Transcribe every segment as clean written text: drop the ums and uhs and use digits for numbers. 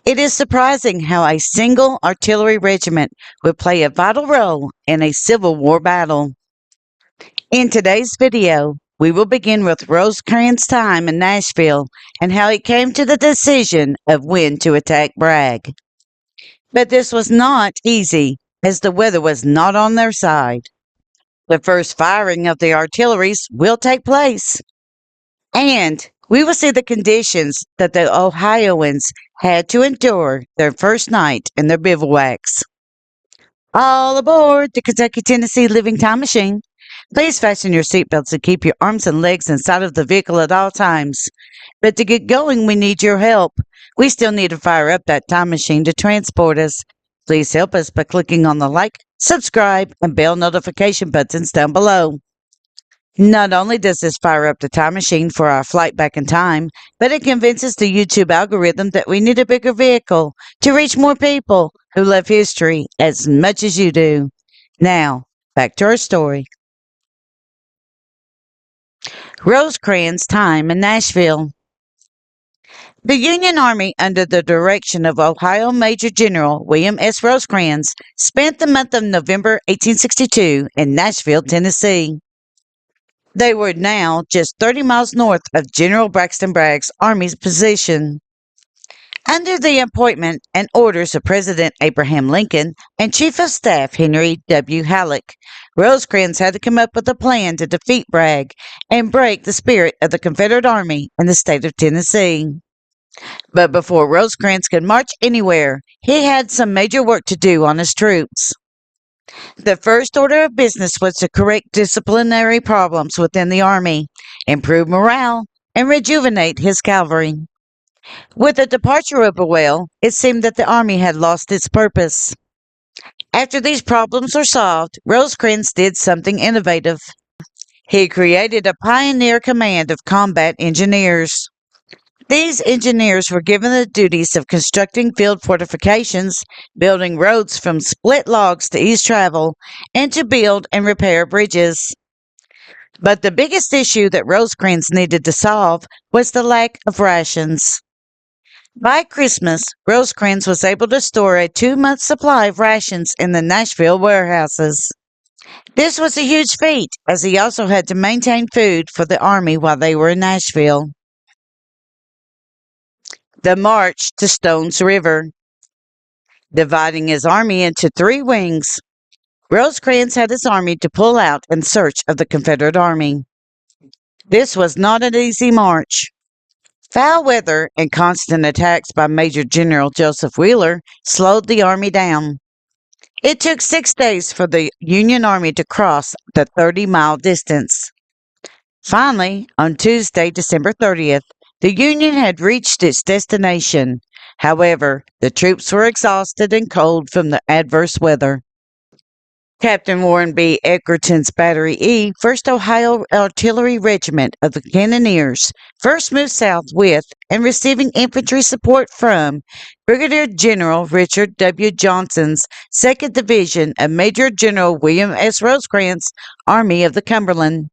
It is surprising how a single artillery regiment would play a vital role in a Civil War battle. In today's video, we will begin with Rosecrans' time in Nashville and how he came to the decision of when to attack Bragg. But this was not easy, as the weather was not on their side. The first firing of the artilleries will take place, and we will see the conditions that the Ohioans had to endure their first night in their bivouacs. All aboard the Kentucky-Tennessee Living Time Machine. Please fasten your seatbelts and keep your arms and legs inside of the vehicle at all times. But to get going, we need your help. We still need to fire up that time machine to transport us. Please help us by clicking on the like, subscribe, and bell notification buttons down below. Not only does this fire up the time machine for our flight back in time, but it convinces the YouTube algorithm that we need a bigger vehicle to reach more people who love history as much as you do. Now, back to our story. Rosecrans' time in Nashville. The Union Army, under the direction of Ohio Major General William S. Rosecrans, spent the month of November 1862 in Nashville, Tennessee. They were now just 30 miles north of General Braxton Bragg's army's position. Under the appointment and orders of President Abraham Lincoln and Chief of Staff Henry W. Halleck, Rosecrans had to come up with a plan to defeat Bragg and break the spirit of the Confederate Army in the state of Tennessee. But before Rosecrans could march anywhere, he had some major work to do on his troops. The first order of business was to correct disciplinary problems within the Army, improve morale, and rejuvenate his cavalry. With the departure of Buell, it seemed that the Army had lost its purpose. After these problems were solved, Rosecrans did something innovative. He created a pioneer command of combat engineers. These engineers were given the duties of constructing field fortifications, building roads from split logs to ease travel, and to build and repair bridges. But the biggest issue that Rosecrans needed to solve was the lack of rations. By Christmas, Rosecrans was able to store a 2-month supply of rations in the Nashville warehouses. This was a huge feat, as he also had to maintain food for the Army while they were in Nashville. The march to Stones River. Dividing his army into 3 wings, Rosecrans had his army to pull out in search of the Confederate Army. This was not an easy march. Foul weather and constant attacks by Major General Joseph Wheeler slowed the army down. It took 6 days for the Union Army to cross the 30-mile distance. Finally, on Tuesday, December 30th, the Union had reached its destination. However, the troops were exhausted and cold from the adverse weather. Captain Warren B. Edgarton's Battery E, 1st Ohio Artillery Regiment of the Cannoneers, first moved south with and receiving infantry support from Brigadier General Richard W. Johnson's 2nd Division of Major General William S. Rosecrans' Army of the Cumberland.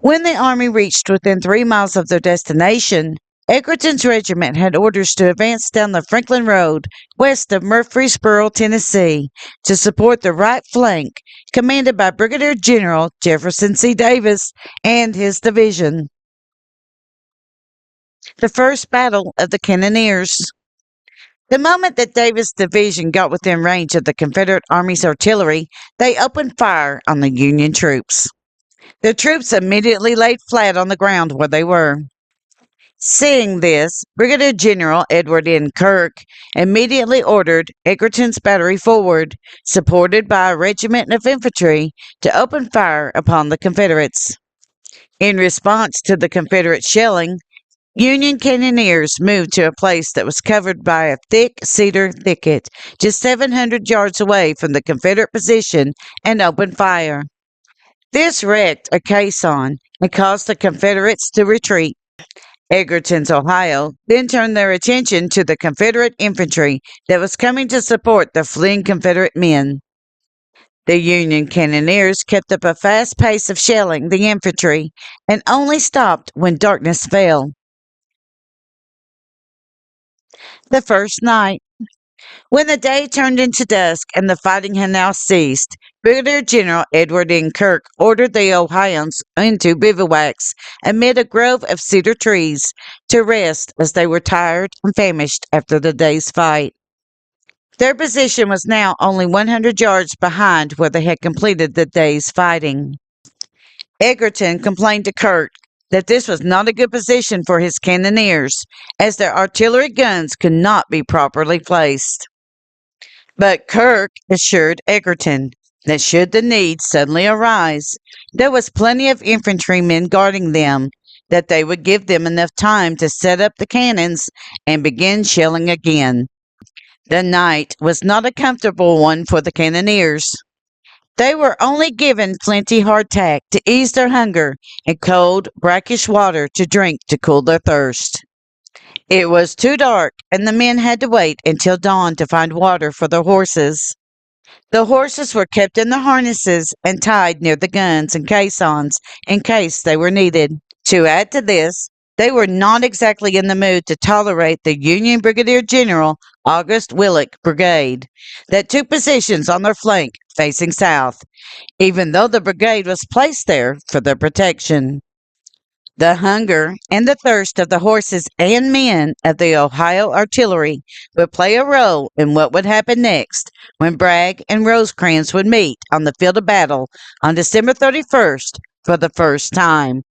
When the army reached within 3 miles of their destination, Edgarton's regiment had orders to advance down the Franklin Road west of Murfreesboro, Tennessee, to support the right flank, commanded by Brigadier General Jefferson C. Davis and his division. The first battle of the Cannoneers. The moment that Davis' division got within range of the Confederate Army's artillery, they opened fire on the Union troops. The troops immediately laid flat on the ground where they were. Seeing this, Brigadier General Edward N. Kirk immediately ordered Edgarton's battery forward, supported by a regiment of infantry, to open fire upon the Confederates. In response to the Confederate shelling, Union cannoneers moved to a place that was covered by a thick cedar thicket, just 700 yards away from the Confederate position, and opened fire. This wrecked a caisson and caused the Confederates to retreat. Edgarton's Ohio then turned their attention to the Confederate infantry that was coming to support the fleeing Confederate men. The Union cannoneers kept up a fast pace of shelling the infantry and only stopped when darkness fell. The first night. When the day turned into dusk and the fighting had now ceased, Brigadier General Edward N. Kirk ordered the Ohioans into bivouacs amid a grove of cedar trees to rest as they were tired and famished after the day's fight. Their position was now only 100 yards behind where they had completed the day's fighting. Edgarton complained to Kirk that this was not a good position for his cannoneers, as their artillery guns could not be properly placed. But Kirk assured Edgarton that should the need suddenly arise, there was plenty of infantrymen guarding them, that they would give them enough time to set up the cannons and begin shelling again. The night was not a comfortable one for the cannoneers. They were only given plenty hardtack to ease their hunger and cold, brackish water to drink to cool their thirst. It was too dark, and the men had to wait until dawn to find water for their horses. The horses were kept in the harnesses and tied near the guns and caissons in case they were needed. To add to this, they were not exactly in the mood to tolerate the Union Brigadier General August Willock Brigade that took positions on their flank facing south, even though the brigade was placed there for their protection. The hunger and the thirst of the horses and men of the Ohio Artillery would play a role in what would happen next when Bragg and Rosecrans would meet on the field of battle on December 31st for the first time.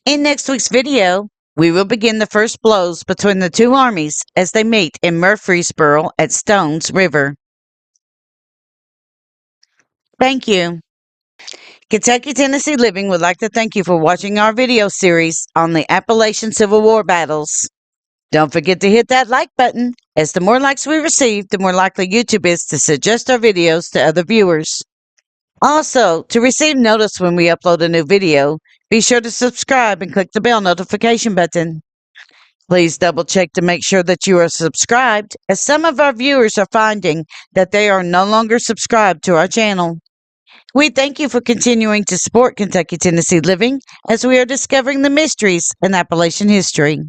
In next week's video, we will begin the first blows between the two armies as they meet in Murfreesboro at Stones River. Thank you. Kentucky Tennessee Living would like to thank you for watching our video series on the Appalachian Civil War battles. Don't forget to hit that like button, as the more likes we receive, the more likely YouTube is to suggest our videos to other viewers. Also, to receive notice when we upload a new video, be sure to subscribe and click the bell notification button. Please double check to make sure that you are subscribed, as some of our viewers are finding that they are no longer subscribed to our channel. We thank you for continuing to support Kentucky Tennessee Living as we are discovering the mysteries in Appalachian history.